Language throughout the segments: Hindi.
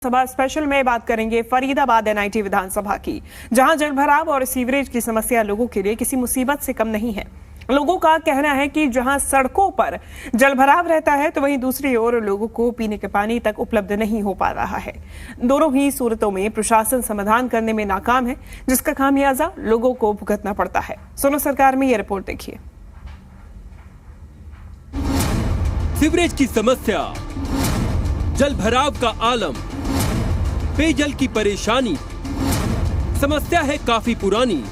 सभा स्पेशल में बात करेंगे फरीदाबाद एनआईटी विधानसभा की, जहां जलभराव और सीवरेज की समस्या लोगों के लिए किसी मुसीबत से कम नहीं है। लोगों का कहना है कि जहां सड़कों पर जलभराव रहता है तो वहीं दूसरी ओर लोगों को पीने के पानी तक उपलब्ध नहीं हो पा रहा है। दोनों ही सूरतों में प्रशासन समाधान करने में नाकाम है, जिसका खामियाजा लोगों को भुगतना पड़ता है। सुनो सरकार में ये रिपोर्ट देखिए। सीवरेज की समस्या, जलभराव का आलम, पेयजल की परेशानी, समस्या है काफी पुरानी।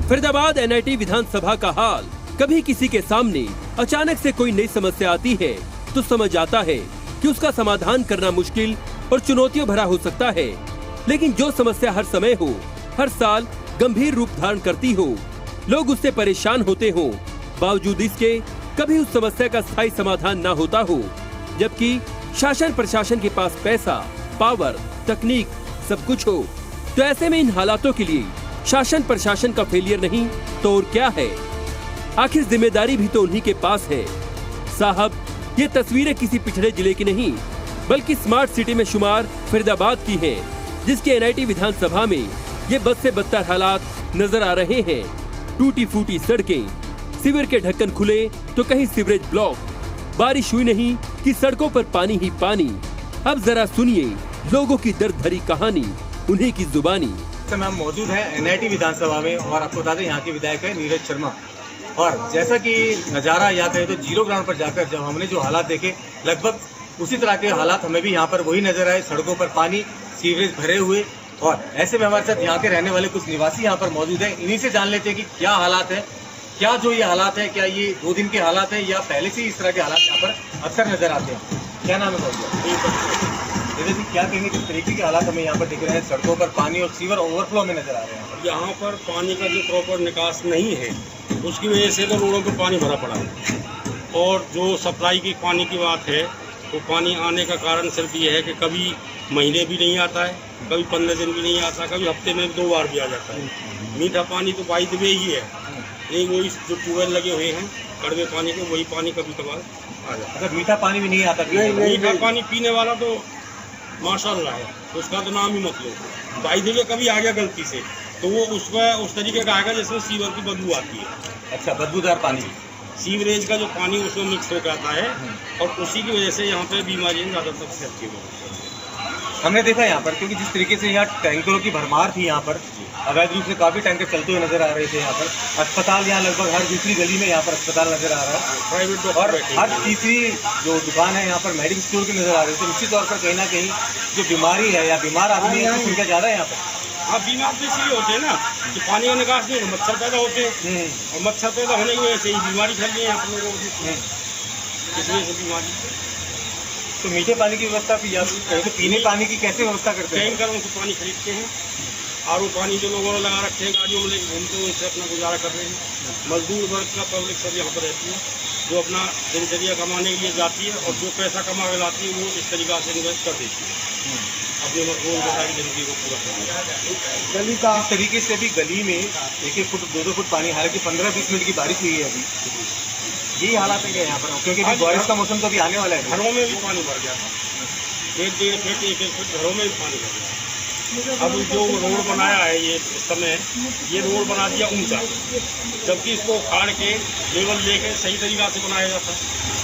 फरीदाबाद एनआईटी विधानसभा का हाल, कभी किसी के सामने अचानक से कोई नई समस्या आती है तो समझ आता है कि उसका समाधान करना मुश्किल और चुनौतियों भरा हो सकता है। लेकिन जो समस्या हर समय हो, हर साल गंभीर रूप धारण करती हो, लोग उससे परेशान होते हो, बावजूद इसके कभी उस समस्या का स्थायी समाधान न होता हो, जबकि शासन प्रशासन के पास पैसा, पावर, तकनीक सब कुछ हो। तो ऐसे में इन हालातों के लिए शासन प्रशासन का फेलियर नहीं तो और क्या है? आखिर जिम्मेदारी भी तो उन्हीं के पास है। साहब, ये तस्वीरें किसी पिछड़े जिले की नहीं बल्कि स्मार्ट सिटी में शुमार फरीदाबाद की है, जिसके एनआईटी विधानसभा में ये बद से बदतर हालात नजर आ रहे हैं। टूटी फूटी सड़कें, सीवर के ढक्कन खुले तो कहीं सीवरेज ब्लॉक, बारिश हुई नहीं कि सड़कों पर पानी ही पानी। अब जरा सुनिए लोगों की दर्द भरी कहानी, उन्हीं की जुबानी। हम मौजूद हैं एनआईटी विधानसभा में और आपको बता दें यहाँ के विधायक है नीरज शर्मा। और जैसा कि नज़ारा या कहे तो जीरो ग्राउंड पर जाकर जब हमने जो हालात देखे, लगभग उसी तरह के हालात हमें भी यहाँ पर वही नजर आए। सड़कों पर पानी, सीवरेज भरे हुए। और ऐसे में हमारे साथ यहाँ के रहने वाले कुछ निवासी यहाँ पर मौजूद हैं। इन्हीं से जान लेते हैं कि क्या हालात है, क्या जो ये हालात है, क्या ये 2 दिन के हालात है या पहले से इस तरह के हालात यहाँ पर अक्सर नजर आते हैं। क्या नाम है? जी, क्या कहेंगे, किस तरीके के हालात हमें यहाँ पर दिख रहे हैं? सड़कों पर पानी और सीवर ओवरफ्लो में नजर आ रहे हैं। यहाँ पर पानी का जो प्रॉपर निकास नहीं है, उसकी वजह से तो रोडों पे पानी भरा पड़ा है। और जो सप्लाई की पानी की बात है, तो पानी आने का कारण सिर्फ ये है कि कभी महीने भी नहीं आता है, कभी 15 दिन भी नहीं आता, कभी हफ्ते में 2 बार भी आ जाता है। मीठा पानी तो बाई द वे ही है, नहीं वही जो ट्यूबवेल लगे हुए हैं कड़वे पानी के, वही पानी कभी कभार आ जाता है। मीठा पानी भी नहीं आता? मीठा पानी पीने वाला तो माशाल्लाह है, उसका तो नाम ही मत लो। बाई द वे कभी आ गया गलती से तो वो उस तरीके का आएगा जिसमें सीवर की बदबू आती है। अच्छा, बदबूदार पानी। सीवरेज का जो पानी उसमें मिक्स हो जाता है और उसी की वजह से यहाँ पे बीमारियाँ ज़्यादातर फैलती है। हमने देखा यहाँ पर, क्योंकि जिस तरीके से यहाँ टैंकरों की भरमार थी, यहाँ पर अवैध रूप से काफ़ी टैंकर चलते हुए नजर आ रहे थे। यहाँ पर अस्पताल, यहाँ लगभग हर दूसरी गली में यहाँ पर अस्पताल नजर आ रहा है। प्राइवेट और हर तीसरी जो दुकान है यहाँ पर मेडिकल स्टोर की नजर आ रही है। तो निश्चित तौर पर कहीं ना कहीं जो बीमारी है या बीमार आदमी है उसकी संख्या ज़्यादा है यहाँ पर। हाँ, बीमार तो इसलिए होते हैं ना कि पानी का निकास नहीं, मच्छर पैदा होते हैं और मच्छर पैदा होने की वजह से ही बीमारी फैल रही है यहाँ पर लोगों को, इस वजह से बीमारी। तो मीठे पानी की व्यवस्था भी, या कहीं तो पीने पानी की कैसे व्यवस्था करते हैं? टैंकरों से पानी खरीदते हैं, आरओ पानी जो लोगों ने लगा रखे हैं गाड़ियों में लेकर घूमते हैं, उनसे अपना गुजारा कर रहे हैं। मजदूर वर्ग का पब्लिक सब यहाँ पर रहती है, जो अपना दिनचर्या कमाने के लिए जाती है और जो पैसा कमा के लाती है वो इस तरीका से इन्वेस्ट कर देती है अपने रोजमर्रा की जिंदगी को पूरा करने। गली का इस तरीके से भी गली में 1-1 फुट 2-2 फुट पानी, हालांकि 15-20 मिनट की बारिश हुई है अभी, यही हालात है क्या यहाँ पर? क्योंकि बारिश का मौसम तो अभी आने वाला है। घरों में भी पानी भर गया था, 1-1 फुट 1-1 फुट घरों में भी पानी भर गया। अब जो रोड बनाया है ये इस समय, ये रोड बना दिया ऊंचा, जबकि इसको उखाड़ के लेवल लेके सही तरीका से बनाया जाता।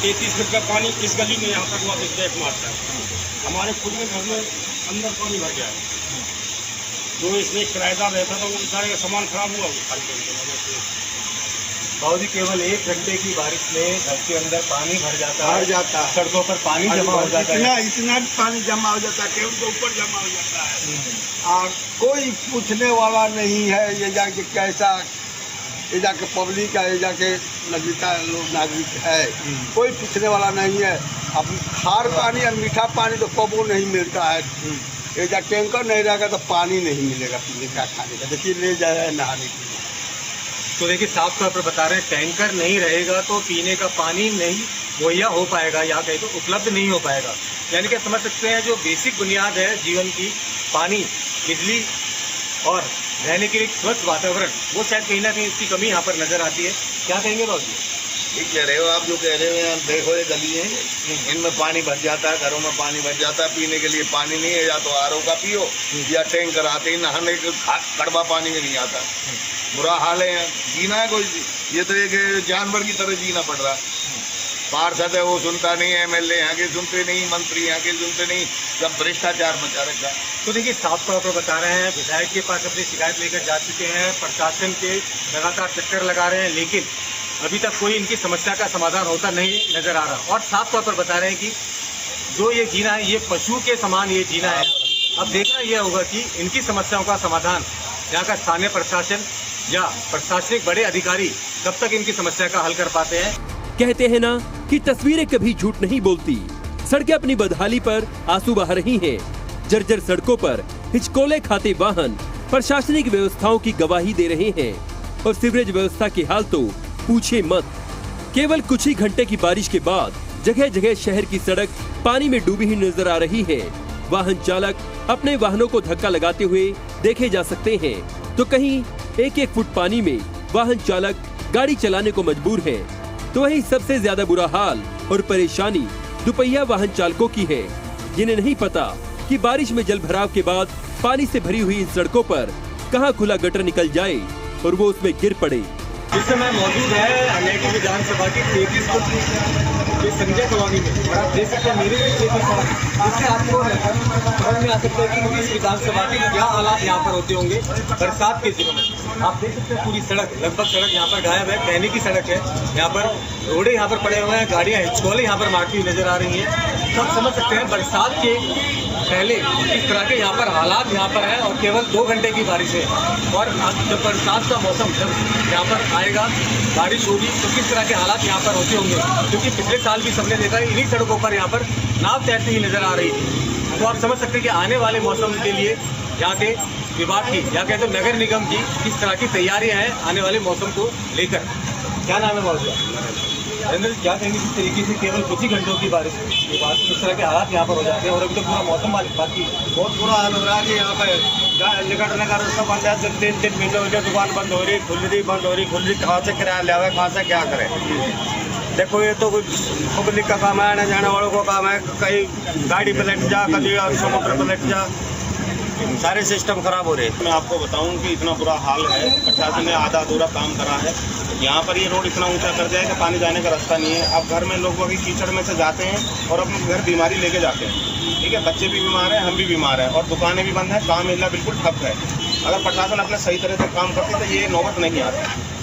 33 फुट का पानी इस गली में यहाँ तक वापस बैक मारता है। हमारे खुद में घर में अंदर पानी भर गया है। जो इसमें किराएदार रहता था वो बेचारे का सामान खराब हुआ बाबूजी, केवल 1 घंटे की बारिश में घर के अंदर पानी भर जाता है, सड़कों पर पानी जमा हो जाता है। इतना पानी जमा हो जाता है, टेबल के ऊपर जमा हो जाता है और कोई पूछने वाला नहीं है। ये जाके कैसा, ये जाके पब्लिक है, ये जाके नदी का लोग नागरिक है, कोई पूछने वाला नहीं है। अब खार पानी और मीठा पानी तो कबो नहीं मिलता है। ये जा टैंकर नहीं रहेगा तो पानी नहीं मिलेगा पीने का, खाने का। देखिए ले जा रहा है नहाने के लिए। तो देखिए, साफ तौर पर बता रहे हैं, टैंकर नहीं रहेगा तो पीने का पानी नहीं मुहैया हो पाएगा, या कहीं तो उपलब्ध नहीं हो पाएगा। यानी कि समझ सकते हैं जो बेसिक बुनियाद है जीवन की, पानी, बिजली और रहने के लिए स्वच्छ वातावरण, वो शायद कहीं ना कहीं इसकी कमी यहाँ पर नजर आती है। क्या कहेंगे बाबू? ठीक कह रहे हो आप, जो कह रहे हो। यहाँ देखो ये गली है, इनमें पानी भर जाता है, घरों में पानी भर जाता है, पीने के लिए पानी नहीं है, या तो आरओ का पियो या टैंकर आते हैं, नहाने के कड़वा पानी में नहीं आता। बुरा हाल है, जीना है कोई, ये तो एक जानवर की तरह जीना पड़ रहा है। पार्षद है वो सुनता नहीं, एमएलए यहाँ के सुनते नहीं, मंत्री यहाँ के सुनते नहीं, सब भ्रष्टाचार मचा रखा। तो देखिए साफ तौर पर बता रहे हैं, विधायक के पास अपनी शिकायत लेकर जा चुके हैं, प्रशासन के लगातार चक्कर लगा रहे हैं, लेकिन अभी तक कोई इनकी समस्या का समाधान होता नहीं नजर आ रहा। और साफ तौर पर बता रहे हैं कि जो ये जीना है ये पशु के समान ये जीना है। अब देखना यह होगा कि इनकी समस्याओं का समाधान यहाँ का स्थानीय प्रशासन या प्रशासनिक बड़े अधिकारी कब तक इनकी समस्या का हल कर पाते हैं। कहते हैं ना कि तस्वीरें कभी झूठ नहीं बोलती। सड़कें अपनी बदहाली पर आंसू बहा रही हैं। जर्जर सड़कों पर हिचकोले खाते वाहन प्रशासनिक व्यवस्थाओं की गवाही दे रहे हैं। और सीवरेज व्यवस्था की हाल तो पूछे मत। केवल कुछ ही घंटे की बारिश के बाद जगह जगह शहर की सड़क पानी में डूबी हुई नजर आ रही है। वाहन चालक अपने वाहनों को धक्का लगाते हुए देखे जा सकते हैं, तो कहीं एक एक फुट पानी में वाहन चालक गाड़ी चलाने को मजबूर है। तो वही सबसे ज्यादा बुरा हाल और परेशानी दुपहिया वाहन चालकों की है, जिन्हें नहीं पता कि बारिश में जल भराव के बाद पानी से भरी हुई इन सड़कों पर कहां खुला गटर निकल जाए और वो उसमें गिर पड़े। इस समय मौजूद है अमेठी विधानसभा की 33 फुट संजय कॉलोनी में, और आप देख सकते हैं मेरे भी 33 सड़क, जिससे आपको समझ में आ सकता है कि इस विधानसभा के क्या हालात यहाँ पर होते होंगे बरसात के दिनों में। आप देख सकते हैं पूरी सड़क, लगभग सड़क यहाँ पर गायब है, कहने की सड़क है। यहाँ पर रोडे यहाँ पर पड़े हुए हैं, गाड़ियाँ हिचकोले यहाँ पर मारती हुई नजर आ रही हैं। तो हम समझ सकते हैं बरसात के पहले इस तरह के यहाँ पर हालात यहाँ पर है, और केवल 2 घंटे की बारिश है। और जब बरसात का मौसम जब यहाँ पर आएगा, बारिश होगी, तो किस तरह के हालात यहाँ पर होते होंगे, क्योंकि पिछले साल भी सबने देखा इन्हीं सड़कों पर यहाँ पर नाव तैरती हुई नजर आ रही थी। तो आप समझ सकते हैं कि आने वाले मौसम के लिए यहाँ के विभाग की या कहते नगर निगम की किस तरह की तैयारियाँ हैं आने वाले मौसम को लेकर। क्या नाम है मौजूद नरेंद्र, क्या कहेंगे किस तरीके से केवल कुछ ही घंटों की बारिश के बाद किस तरह के हालात यहाँ पर हो जाते हैं, और अभी तो पूरा मौसम बाकी बहुत बुरा हाल हो रहा है कि यहाँ पे निकलने का रास्ता बंद है। 3-3 महीने हो गए, दुकान बंद हो रही, खुल रही, बंद हो रही, खुल रही, कहाँ से किराया ले आवे, कहाँ से क्या करें। देखो ये तो पब्लिक का काम है, आने जाने वालों का काम है, कहीं गाड़ी पलट जा, कभी समुद्र पलट जा, सारे सिस्टम खराब हो रहे हैं। मैं आपको बताऊं कि इतना बुरा हाल है, प्रशासन ने आधा अधूरा काम करा है। यहाँ पर ये रोड इतना ऊंचा कर दिया है कि पानी जाने का रास्ता नहीं है। अब घर में लोग अभी कीचड़ में से जाते हैं और अपने घर बीमारी लेके जाते हैं। ठीक है, बच्चे भी बीमार हैं, हम भी बीमार हैं, और दुकानें भी बंद हैं, काम मिलना बिल्कुल ठप है। अगर प्रशासन अपने सही तरह से काम करती तो ये नौबत नहीं आती।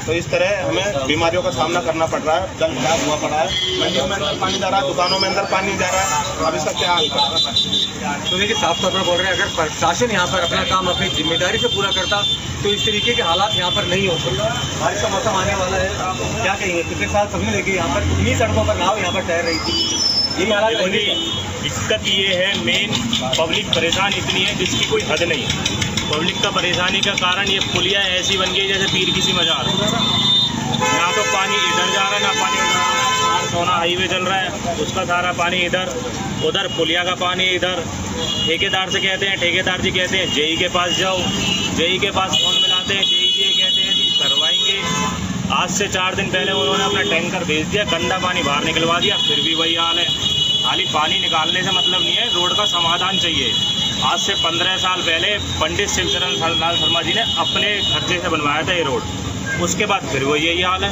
तो इस तरह हमें बीमारियों का सामना करना पड़ रहा है। जल भराव हुआ पड़ा है, मंडियों में अंदर पानी जा रहा है, दुकानों में अंदर पानी जा रहा है। अब इसका क्या हाल? तो देखिए साफ तौर पर बोल रहे हैं, अगर प्रशासन यहाँ पर अपना काम अपनी जिम्मेदारी से पूरा करता तो इस तरीके के हालात यहाँ पर नहीं होते। बारिश का मौसम आने वाला है, क्या कहेंगे? पिछले साल सबने देखे यहाँ पर इन्हीं सड़कों पर नाव यहाँ पर तैर रही थी। ये हालात दिक्कत ये है, मेन पब्लिक परेशान इतनी है जिसकी कोई हद नहीं है। पब्लिक का परेशानी का कारण ये पुलिया ऐसी बन गई जैसे पीर किसी मजार। ना तो पानी इधर जा रहा है, ना पानी उधर आ रहा है। सोना हाईवे चल रहा है, उसका सारा पानी इधर, उधर पुलिया का पानी इधर। ठेकेदार से कहते हैं, ठेकेदार जी कहते हैं जेई के पास जाओ, जेई के पास फोन मिलाते हैं, जेई जी कहते हैं जी करवाएंगे। आज से 4 दिन पहले उन्होंने अपना टैंकर भेज दिया, गंदा पानी बाहर निकलवा दिया, फिर भी वही हाल है। खाली पानी निकालने से मतलब नहीं है, रोड का समाधान चाहिए। आज से 15 साल पहले पंडित शिवचरण लाल शर्मा जी ने अपने खर्चे से बनवाया था ये रोड, उसके बाद फिर वो यही हाल है।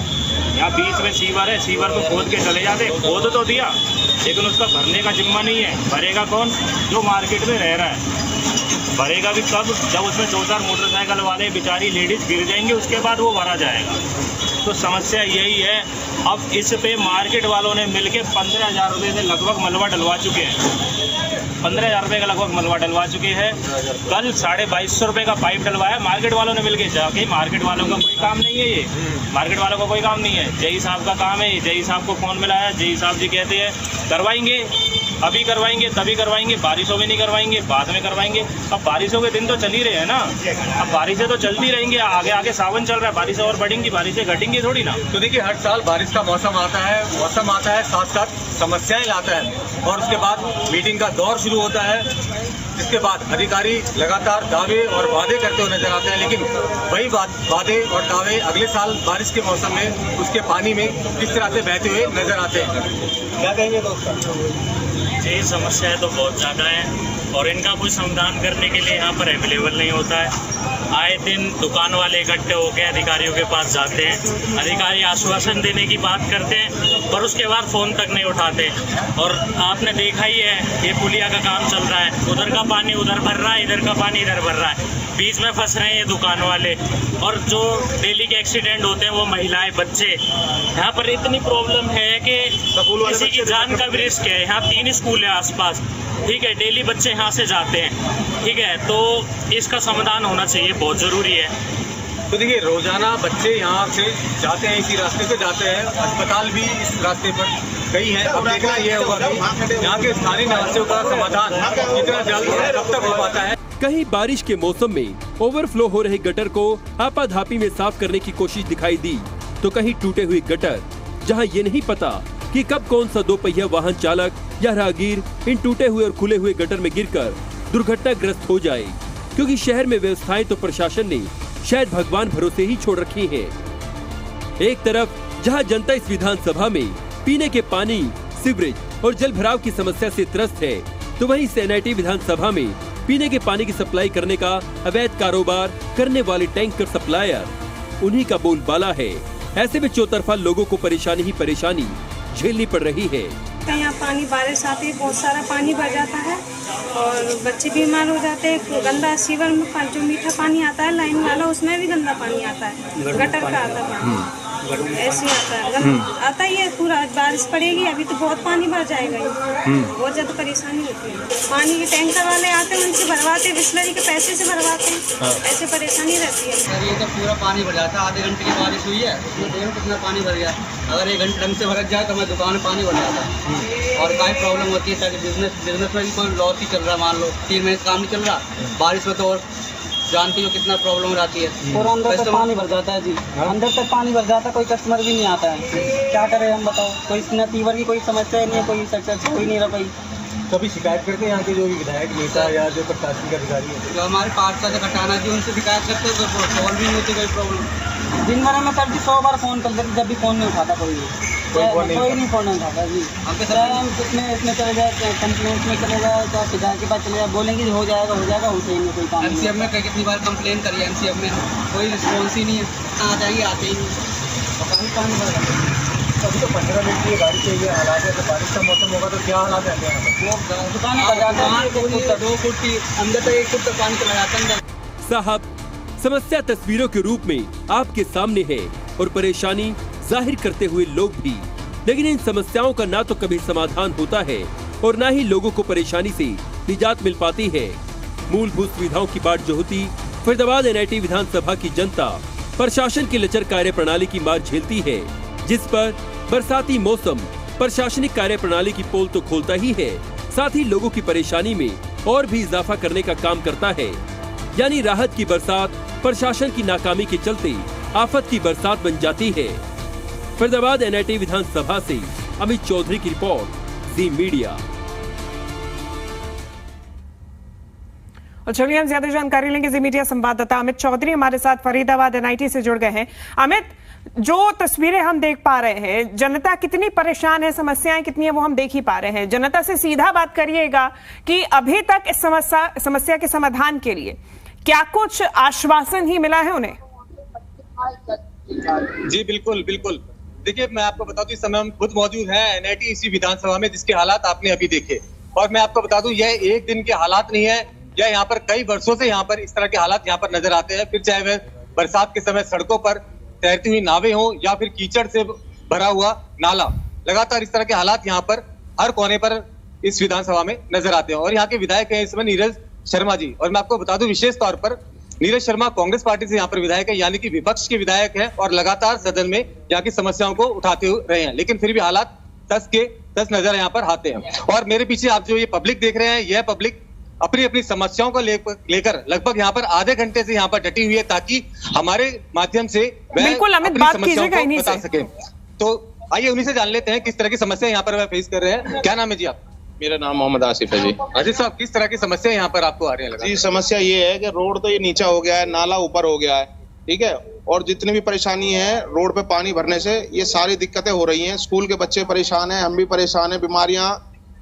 यहाँ बीच में सीवर है, सीवर को खोद के चले जाते, खोद तो दिया लेकिन उसका भरने का जिम्मा नहीं है। भरेगा कौन? जो मार्केट में रह रहा है। भरेगा भी कब? जब उसमें 2-4 मोटरसाइकिल वाले बेचारी लेडीज गिर जाएंगे, उसके बाद वो भरा जाएगा। तो समस्या यही है। अब इस पे मार्केट वालों ने मिलके 15,000 रुपये से लगभग मलबा डलवा चुके हैं। 15,000 रुपये का लगभग मलबा डलवा चुके हैं। कल 2250 रुपये का पाइप डलवाया मार्केट वालों ने मिलके। जाके मार्केट वालों का कोई काम नहीं है, ये मार्केट वालों का कोई काम नहीं है, जेई साहब का काम है। जेई साहब को फोन मिलाया, जेई साहब जी कहते हैं करवाएंगे, अभी करवाएंगे, तभी करवाएंगे, बारिशों में नहीं करवाएंगे, बाद में करवाएंगे। अब बारिशों के दिन तो चल ही रहे हैं ना, अब बारिशें तो चलती रहेंगी, आगे आगे सावन चल रहा है, बारिशें और बढ़ेंगी, बारिशें घटेंगी थोड़ी ना। तो देखिए, हर साल बारिश का मौसम आता है, साथ साथ समस्याएं लाता है और उसके बाद मीटिंग का दौर शुरू होता है। इसके बाद अधिकारी लगातार दावे और वादे करते हुए नजर आते हैं, लेकिन वही वादे और दावे अगले साल बारिश के मौसम में उसके पानी में किस तरह से बहते हुए नजर आते हैं। क्या कहेंगे दोस्तों? ये समस्याएं तो बहुत ज़्यादा हैं और इनका कोई समाधान करने के लिए यहाँ पर अवेलेबल नहीं होता है। आए दिन दुकान वाले इकट्ठे होकर अधिकारियों के पास जाते हैं, अधिकारी आश्वासन देने की बात करते हैं पर उसके बाद फ़ोन तक नहीं उठाते। और आपने देखा ही है, ये पुलिया का काम चल रहा है, उधर का पानी उधर भर रहा है, इधर का पानी इधर भर रहा है, बीच में फंस रहे हैं ये दुकान वाले। और जो डेली के एक्सीडेंट होते हैं वो महिलाएं, बच्चे, यहाँ पर इतनी प्रॉब्लम है कि किसी की जान का भी रिस्क है। यहाँ 3 स्कूल है आसपास, ठीक है, डेली बच्चे यहाँ से जाते हैं, ठीक है, तो इसका समाधान होना चाहिए, बहुत ज़रूरी है। तो देखिए, रोजाना बच्चे यहाँ से जाते हैं, इसी रास्ते से जाते हैं, अस्पताल भी इस रास्ते पर कई हैं। अब देखना यह होगा कि यहाँ के स्थानीय निवासियों का समाधान कितना जल्द कब तक हो पाता है। कहीं बारिश के मौसम में ओवरफ्लो हो रहे गटर को आपाधापी में साफ करने की कोशिश दिखाई दी, तो कहीं टूटे हुए गटर, जहां ये नहीं पता कि कब कौन सा 2 पहिया वाहन चालक या राहगीर इन टूटे हुए और खुले हुए गटर में गिरकर दुर्घटनाग्रस्त हो जाए, क्योंकि शहर में व्यवस्थाएं तो प्रशासन ने शायद भगवान भरोसे ही छोड़ रखी हैं। एक तरफ जहां जनता इस विधानसभा में पीने के पानी, सीवरेज और जल भराव की समस्या से त्रस्त है, तो वहीं एनआईटी विधानसभा में पीने के पानी की सप्लाई करने का अवैध कारोबार करने वाले टैंकर सप्लायर उन्हीं का बोलबाला है। ऐसे में चौतरफा लोगों को परेशानी ही परेशानी झेलनी पड़ रही है। यहाँ पानी बारिश आती है, बहुत सारा पानी भर जाता है और बच्चे बीमार हो जाते हैं। गंदा सीवर में जो मीठा पानी आता है लाइन वाला, उसमें भी गंदा पानी आता है, गटर का आता है पानी, ऐसे आता है, आता ही है पूरा। बारिश पड़ेगी अभी तो बहुत पानी भर जाएगा, बहुत ज़्यादा परेशानी होती है। पानी के टैंकर वाले आते हैं, उनसे भरवाते हैं, बिस्लरी के पैसे से भरवाते हैं, ऐसे परेशानी रहती है। सर ये तो पूरा पानी भर जाता है, आधे घंटे की बारिश हुई है, उसमें देखो कितना पानी भर गया। अगर 1 घंटे ढंग से भर जाए तो हमें दुकान में पानी भर जाता है और काफ़ी प्रॉब्लम होती है। ताकि बिजनेस में भी कोई लॉस ही चल रहा है, मान लो 3 महीने काम नहीं चल रहा, बारिश में तो और जानती हो कितना प्रॉब्लम रहती है। और अंदर तक पानी भर जाता है जी, अंदर तक पानी भर जाता है, कोई कस्टमर भी नहीं आता है, क्या करें हम बताओ। कोई न तीवर की कोई समस्या नहीं है, कोई सक्सेस कोई नहीं रहा। कोई कभी शिकायत करते हैं यहाँ के जो विधायक नेता या जो प्रशासनिक अधिकारी है, जो हमारे पार्ट का जो घटाना जी, उनसे शिकायत करते हैं तो सॉल्व भी नहीं होती कोई प्रॉब्लम। दिन भर में सर जी 100 बार फ़ोन कर देते, जब भी फ़ोन नहीं उठाता कोई नहीं फ़ोन नहीं उठाता जी। हम इसमें चले जाए, कंप्लेंट में चले जाए, तो शिकायत के पास चले जाए, बोलेंगे हो जाएगा होता ही नहीं कोई काम। MCF में कितनी बार कंप्लेन करी, MCF में कोई रिस्पॉन्स ही नहीं है, आ जाइए आते ही नहीं, और काफ़ी पानी भर जाता है। अभी तो 15 मिनट की गाड़ी चाहिए, हालात है, तो बारिश का मौसम होगा तो क्या हालात है यहाँ पर? वो दुकान भर जाता है, 2 फुट की अंदर तक 1 फुट तक पानी चला जाता है। साहब, समस्या तस्वीरों के रूप में आपके सामने है और परेशानी जाहिर करते हुए लोग भी, लेकिन इन समस्याओं का ना तो कभी समाधान होता है और ना ही लोगों को परेशानी से निजात मिल पाती है। मूलभूत सुविधाओं की बाट जो होती फरीदाबाद एनआईटी विधानसभा की जनता प्रशासन की लचर कार्य प्रणाली की मार झेलती है, जिस पर बरसाती मौसम प्रशासनिक कार्य प्रणाली की पोल तो खोलता ही है, साथ ही लोगों की परेशानी में और भी इजाफा करने का काम करता है। यानी राहत की बरसात प्रशासन की नाकामी के चलते आफत की बरसात बन जाती है। फरीदाबाद एनआईटी विधानसभा से अमित चौधरी की रिपोर्ट, जी मीडिया। और चलिए हम ज्यादा जानकारी लेंगे। जी मीडिया संवाददाता अमित चौधरी हमारे साथ फरीदाबाद एनआईटी से जुड़ गए हैं। अमित, जो तस्वीरें हम देख पा रहे हैं, जनता कितनी परेशान है, समस्याएं कितनी है, वो हम देख ही पा रहे हैं। जनता से सीधा बात करिएगा कि अभी तक इस समस्या के समाधान के लिए क्या कुछ आश्वासन ही मिला है उन्हें? जी बिल्कुल बिल्कुल। देखिए, मैं आपको बता दूं, इस समय हम खुद मौजूद हैं एनआईटी इसी विधानसभा में, जिसके हालात आपने अभी देखे। और मैं आपको बता दूं, यह एक दिन के हालात नहीं है, यह यहाँ पर कई वर्षों से यहाँ पर इस तरह के हालात यहाँ पर नजर आते हैं। फिर चाहे वह बरसात के समय सड़कों पर तैरती हुई नावें हो या फिर कीचड़ से भरा हुआ नाला, लगातार इस तरह के हालात यहाँ पर हर कोने पर इस विधानसभा में नजर आते हैं। और यहाँ के विधायक है इस समय नीरज शर्मा जी। और मैं आपको बता दूं, विशेष तौर पर नीरज शर्मा कांग्रेस पार्टी से यहाँ पर विधायक है, यानी कि विपक्ष के विधायक हैं और लगातार सदन में यहाँ की समस्याओं को उठाते हुए रहे हैं, लेकिन फिर भी हालात तस के 10 नजर यहाँ पर आते हैं। और मेरे पीछे आप जो ये पब्लिक देख रहे हैं, यह पब्लिक अपनी अपनी समस्याओं को लेकर लगभग यहाँ पर आधे घंटे से यहाँ पर डटी हुई है, ताकि हमारे माध्यम से बिल्कुल अमित अपनी बात समस्याओं कीजिएगा को इन्हीं बता से। सके। तो आइए उन्हीं से जान लेते हैं किस तरह की समस्या यहाँ पर वह फेस कर रहे हैं। क्या नाम है जी आप? मेरा नाम मोहम्मद आसिफ है जी। अजीत साहब, किस तरह की समस्या यहाँ पर आपको आ रही है? जी, समस्या ये है कि रोड तो ये नीचा हो गया है, नाला ऊपर हो गया है, ठीक है, और जितनी भी परेशानी है रोड पे पानी भरने से ये सारी दिक्कतें हो रही हैं। स्कूल के बच्चे परेशान हैं, हम भी परेशान हैं, बीमारियां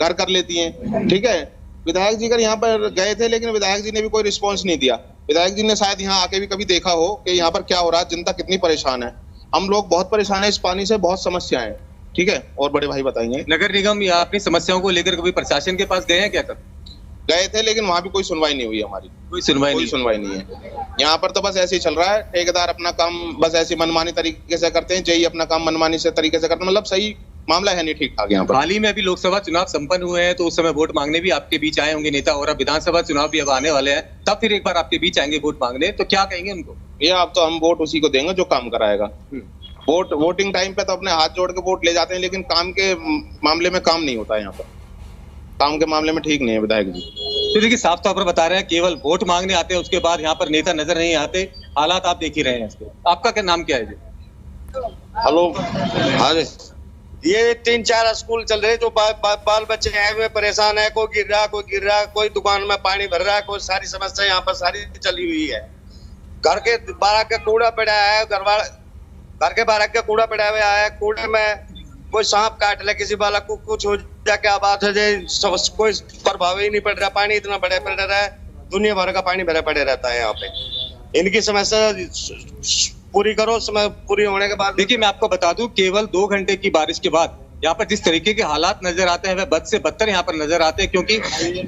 घर कर लेती हैं, ठीक है। विधायक जी अगर यहाँ पर गए थे, लेकिन विधायक जी ने भी कोई रिस्पॉन्स नहीं दिया। विधायक जी ने शायद यहाँ आके भी कभी देखा हो कि यहाँ पर क्या हो रहा है, जनता कितनी परेशान है। हम लोग बहुत परेशान है इस पानी से, बहुत समस्या है, ठीक है। और बड़े भाई बताएंगे। नगर निगम या अपनी समस्याओं को लेकर कभी प्रशासन के पास गए हैं क्या? कब गए थे, लेकिन वहां भी कोई सुनवाई नहीं हुई हमारी। कोई सुनवाई नहीं है। यहाँ पर तो बस ऐसे ही चल रहा है, ठेकेदार अपना काम बस ऐसे मनमानी तरीके से करते हैं, जेई अपना काम मनमानी से तरीके से करते हैं, मतलब सही मामला है नहीं ठीक ठाक यहाँ पर। हाल ही में अभी लोकसभा चुनाव संपन्न हुए हैं, तो उस समय वोट मांगने भी आपके बीच आए होंगे नेता, और अब विधानसभा चुनाव भी अब आने वाले हैं, तब फिर एक बार आपके बीच आएंगे वोट मांगने, तो क्या कहेंगे उनको? ये अब तो हम वोट उसी को देंगे जो काम कराएगा। वोटिंग टाइम पे तो अपने हाथ जोड़ के वोट ले जाते हैं, लेकिन काम के मामले में काम नहीं होता है यहाँ पर। काम के मामले में ठीक नहीं है विधायक जी। तो देखिए, साफ तौर पर बता रहे हैं केवल वोट मांगने आते हैं, उसके बाद यहाँ पर नेता नजर नहीं आते। हालात आप देख ही रहे हैं इसके। आपका क्या नाम क्या है जी? हेलो। हाँ जी, ये 3-4 स्कूल चल रहे जो बाल बच्चे आए हुए परेशान है, कोई गिर रहा, कोई दुकान में पानी भर रहा है, कोई सारी समस्या यहाँ पर सारी चली हुई है। घर के बाहर का कूड़ा पड़ा है, घर के बाहर का कूड़ा पड़ा हुआ है, कूड़े में कोई सांप काट ले, किसी बालक को कुछ हो जाए, क्या बात है जी, कोई प्रभाव ही नहीं पड़ रहा। पानी इतना बड़ा पड़ रहा है, दुनिया भर का पानी भरा पड़े रहता है यहाँ पे। इनकी समस्या पूरी करो, समय पूरी होने के बाद। देखिए, मैं आपको बता दूं, केवल 2 घंटे की बारिश के बाद यहाँ पर जिस तरीके के हालात नजर आते हैं वह बद से बदतर यहाँ पर नजर आते हैं, क्योंकि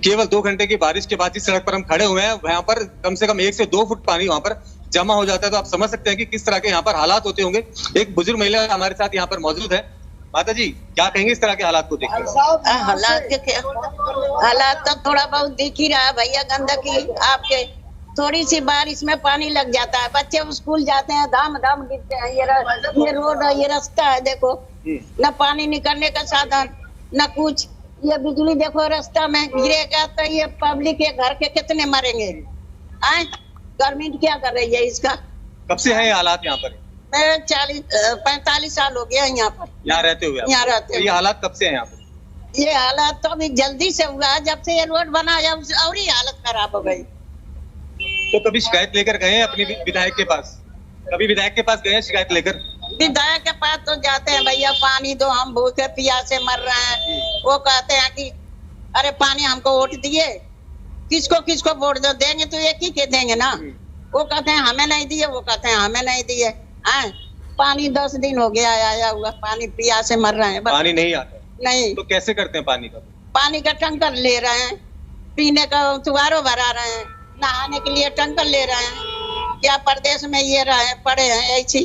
केवल 2 घंटे की बारिश के बाद जिस सड़क पर हम खड़े हुए हैं वहाँ पर कम से कम 1 से 2 फुट पानी वहाँ पर जमा हो जाता है। तो आप समझ सकते हैं कि किस तरह के यहाँ पर हालात होते होंगे। एक बुजुर्ग महिला हमारे साथ यहाँ पर मौजूद है। माता जी, क्या कहेंगे इस तरह के हालात को देखकर? हालात तो थोड़ा बहुत दिख ही रहा है भैया, गंदगी आपके थोड़ी सी बारिश में पानी लग जाता है, बच्चे स्कूल जाते हैं, धाम गिरते हैं। ये रोड है, ये रास्ता है, देखो न पानी निकलने का साधन न कुछ। ये बिजली देखो रास्ता में गिरेगा तो ये पब्लिक के घर के कितने मरेंगे। गवर्नमेंट क्या कर रही है इसका? कब से है ये हालात यहाँ पर? मैं 45 साल हो गया यहाँ पर, यहाँ रहते हुए। यहाँ रहते हुए। ये हालात कब से है यहाँ पर? ये हालात तो अभी जल्दी से हुआ, जब से ये रोड बनाया और ही हालत खराब हो गई। तो कभी शिकायत लेकर गए हैं अपने विधायक के पास? कभी विधायक के पास गए हैं शिकायत लेकर? विधायक के पास तो जाते हैं भैया, पानी दो, हम भूखे प्यासे मर रहे हैं। वो कहते हैं कि अरे पानी हमको वोट दिए, किसको वोट दो, देंगे तो एक ही के देंगे ना। वो कहते हैं हमें नहीं दिए, वो कहते हैं हमें नहीं दिए। पानी 10 दिन हो गया आया हुआ, पानी प्यासे मर रहे हैं। पानी नहीं आता? नहीं। तो कैसे करते हैं पानी का? पानी का टंकर ले रहे हैं, पीने का तुवारो भरा रहे हैं, नहाने के लिए टंकर ले रहे हैं। क्या प्रदेश में ये रहे पड़े हैं ऐसी?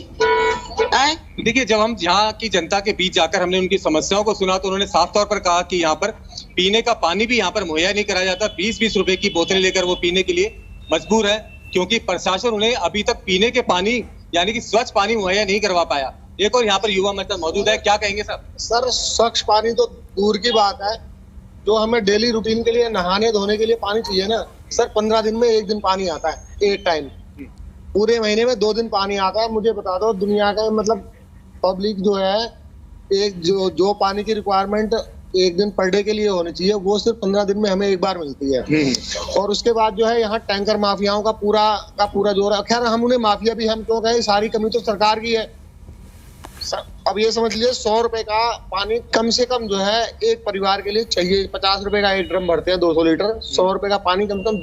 देखिए, जब हम यहाँ की जनता के बीच जाकर हमने उनकी समस्याओं को सुना तो उन्होंने साफ तौर पर कहा कि यहाँ पर पीने का पानी भी यहाँ पर मुहैया नहीं कराया जाता। 20-20 रुपए की बोतलें लेकर वो पीने के लिए मजबूर है, क्योंकि प्रशासन उन्हें अभी तक पीने के पानी यानी कि स्वच्छ पानी मुहैया नहीं करवा पाया। एक और यहाँ पर युवा मतलब मौजूद है, क्या कहेंगे सर? सर, स्वच्छ पानी तो दूर की बात है, जो हमें डेली रूटीन के लिए नहाने धोने के लिए पानी चाहिए ना सर, 15 दिन में 1 दिन पानी आता है, एक टाइम। पूरे महीने में 2 दिन पानी आता है। मुझे बता दो, दुनिया का मतलब पब्लिक जो है, एक जो पानी की रिक्वायरमेंट 1 दिन पर डे के लिए होनी चाहिए, वो सिर्फ 15 दिन में हमें 1 बार मिलती है। और उसके बाद जो है यहाँ टैंकर माफियाओं का पूरा जोर है। खैर, हम उन्हें माफिया भी हम क्यों कहें, सारी कमी तो सरकार की है। अब ये समझ लीजिए 100 रुपए का पानी कम से कम जो है एक परिवार के लिए चाहिए। 50 रुपए का 1 ड्रम भरते हैं, 200 लीटर। 100 रुपए का पानी कम से कम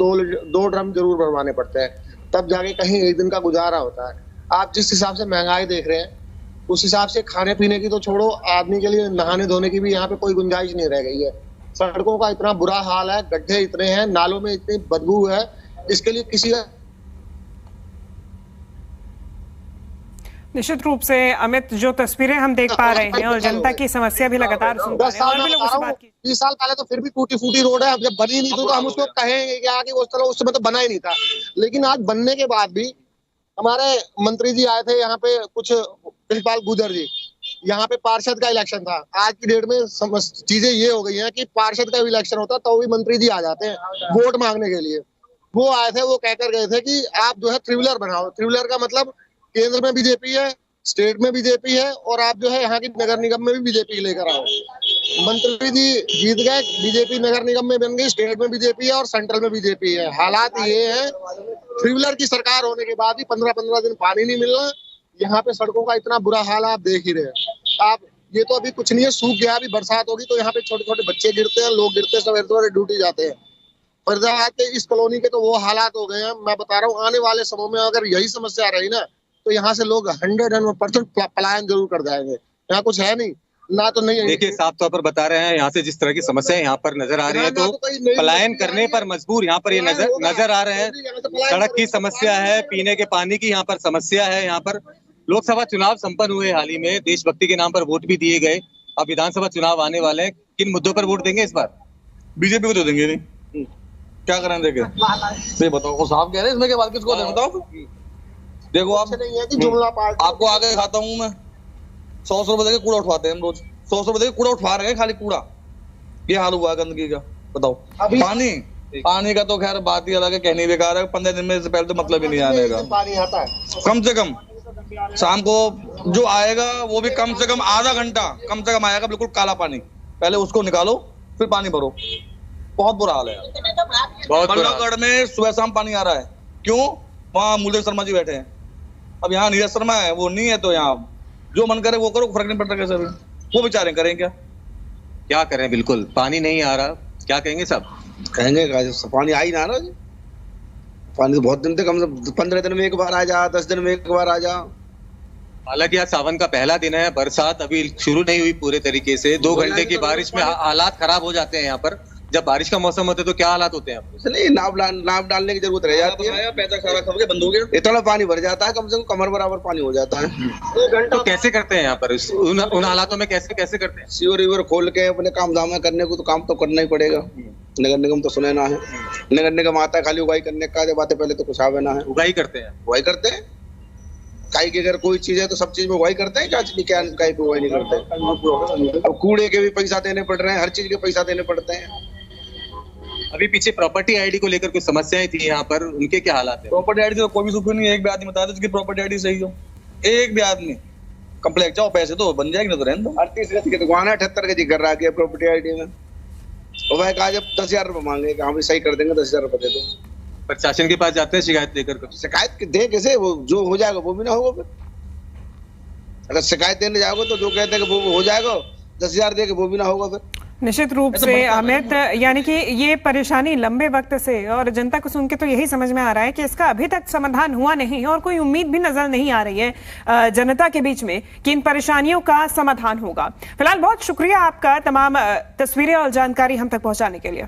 2 ड्रम जरूर भरवाने पड़ते हैं, तब जाके कहीं 1 दिन का गुजारा होता है। आप जिस हिसाब से महंगाई देख रहे हैं, उस हिसाब से खाने पीने की तो छोड़ो, आदमी के लिए नहाने धोने की भी यहाँ पे कोई गुंजाइश नहीं रह गई है। सड़कों का इतना बुरा हाल है, गड्ढे इतने हैं, नालों में इतनी बदबू है, इसके लिए किसी का। निश्चित रूप से अमित, जो तस्वीरें हम देख पा रहे हैं और जनता की समस्या भी लगातार सुन पा रहे हैं, और भी लोगों से बात की। 20 साल पहले तो फिर भी टूटी फूटी रोड है, अब जब बनी नहीं थी तो हम उसको कहेंगे क्या कि उस तरह उस समय तो बना ही नहीं था। लेकिन आज बनने के बाद भी हमारे मंत्री जी आए थे यहाँ पे, कुछ प्रिंसिपाल गुजर जी, यहाँ पे पार्षद का इलेक्शन था। आज की डेट में चीजें ये हो गई हैं कि पार्षद का भी इलेक्शन होता तो भी मंत्री जी आ जाते हैं वोट मांगने के लिए। वो आए थे, वो कहकर गए थे कि आप जो है ट्रिब्यूनल बनाओ। ट्रिब्यूनल का मतलब केंद्र में बीजेपी है, स्टेट में बीजेपी है, और आप जो है यहाँ की नगर निगम में भी बीजेपी लेकर आओ। मंत्री जी जीत गए, बीजेपी नगर निगम में बन गई, स्टेट में बीजेपी है और सेंट्रल में बीजेपी है। हालात ये है, ट्रिब्यूनल की सरकार होने के बाद भी 15-15 दिन पानी नहीं मिलना। यहाँ पे सड़कों का इतना बुरा हाल आप देख ही रहे हैं। आप ये तो अभी कुछ नहीं है, सूख गया, अभी बरसात होगी तो यहाँ पे छोटे छोटे बच्चे गिरते हैं, लोग गिरते हैं, सवेरे सवेरे ड्यूटी जाते हैं। फरीदाबाद के इस कॉलोनी के तो वो हालात हो गए हैं। मैं बता रहा हूँ, आने वाले समय में अगर यही समस्या रही ना तो यहाँ से लोग 100% पलायन जरूर कर जाएंगे। यहाँ कुछ है नहीं ना, तो नहीं। देखिए, साफ तौर पर बता रहे हैं, यहाँ से जिस तरह की समस्या यहाँ पर नजर आ रही है तो पलायन करने पर मजबूर यहाँ पर ये नजर आ रहे हैं। सड़क की समस्या है, पीने के पानी की यहाँ पर समस्या है। यहाँ पर लोकसभा चुनाव संपन्न हुए हाल ही में, देशभक्ति के नाम पर वोट भी दिए गए। अब विधानसभा चुनाव आने वाले हैं, किन मुद्दों पर वोट देंगे इस बार? बीजेपी को तो देंगे नहीं, क्या करें देखे ये बताओ। वो साहब कह रहे हैं इसमें के बाद किसको दें बताओ। देखो आप नहीं है कि जुमला पार्टी आपको आगे खाता हूँ मैं। 100 रुपए देके कूड़ा उठवाते हैं हम रोज, 100 रुपए देके कूड़ा उठवा रहे हैं, खाली कूड़ा। ये हाल हुआ गंदगी का, बताओ। पानी का तो खैर बात ही अलग है, कहनी बेकार है। 15 दिन में से पहले तो मतलब ही नहीं आने का। पानी आता है कम से कम शाम को जो आएगा वो भी कम से कम आधा घंटा कम से कम आएगा, बिल्कुल काला पानी। पहले उसको निकालो फिर पानी भरो। बहुत बुरा हाल है बल्लभगढ़ में, सुबह शाम पानी आ रहा है। क्यों? वहाँ मुलदेव शर्मा जी बैठे हैं। अब यहाँ नीरज शर्मा है, वो नहीं है, तो यहाँ जो मन करे वो करो, फर्क नहीं पड़ता कैसे भी। वो बेचारे करें क्या करें? बिल्कुल पानी नहीं आ रहा, क्या कहेंगे सब? कहेंगे पानी आ ही ना रहा जी। पानी तो बहुत दिन तक, कम से 15 दिन में एक बार आ जा, 10 दिन में एक बार आ जा। हालांकि आज सावन का पहला दिन है, बरसात अभी शुरू नहीं हुई पूरे तरीके से। 2 घंटे की बारिश में हालात खराब हो जाते हैं यहाँ पर। जब बारिश का मौसम होता है तो क्या हालात होते हैं? नहीं, नाव डालने की जरूरत रह जाती है। पैसा सारा खा के बंद हो गया। इतना पानी भर जाता है, कम से कम कमर बराबर पानी हो जाता है। तो कैसे करते हैं यहाँ पर उन हालातों में? कैसे करते हैं? सीवर वीवर खोल के अपने काम धाम करने को तो काम तो करना ही पड़ेगा। नगर निगम तो सुने ना है, नगर निगम आता है खाली उगाई करने का, जब आते पहले तो कुछ आवे ना है। उगाई करते हैं, उगाई करते हैं। काई की अगर कोई चीज है तो सब चीज में उगाई करते हैं, क्या चीज क्या काई पे उगाई नहीं करते। अब कूड़े के भी पैसा देने पड़ रहे हैं, हर चीज के पैसा देने पड़ते हैं। अभी पीछे प्रॉपर्टी आईडी को लेकर कुछ समस्याएं थी यहाँ पर, उनके क्या हालात है? प्रॉपर्टी आईडी तो कोई भी सुख नहीं है। एक भी आदमी बता दे जिसकी प्रॉपर्टी आईडी सही हो, एक भी आदमी कंप्लेक्स जाओ, पैसे तो बन जाएंगे, तो रहने दो। 38 गज की दुकान है, 78 गज कर रहा है प्रॉपर्टी आईडी में। और वह कहा जब 10,000 रुपए मांगे, हम भी सही कर देंगे, 10,000 रुपए दे दो। प्रशासन के पास जाते हैं शिकायत लेकर? शिकायत दे कैसे? वो जो हो जाएगा वो भी ना होगा। फिर अगर शिकायत देने जाओगे तो जो कहते हैं कि वो हो जाएगा, 10,000 दे के वो भी ना होगा। फिर निश्चित रूप से अमित, यानी कि ये परेशानी लंबे वक्त से, और जनता को सुन के तो यही समझ में आ रहा है कि इसका अभी तक समाधान हुआ नहीं और कोई उम्मीद भी नजर नहीं आ रही है जनता के बीच में कि इन परेशानियों का समाधान होगा। फिलहाल बहुत शुक्रिया आपका तमाम तस्वीरें और जानकारी हम तक पहुंचाने के लिए।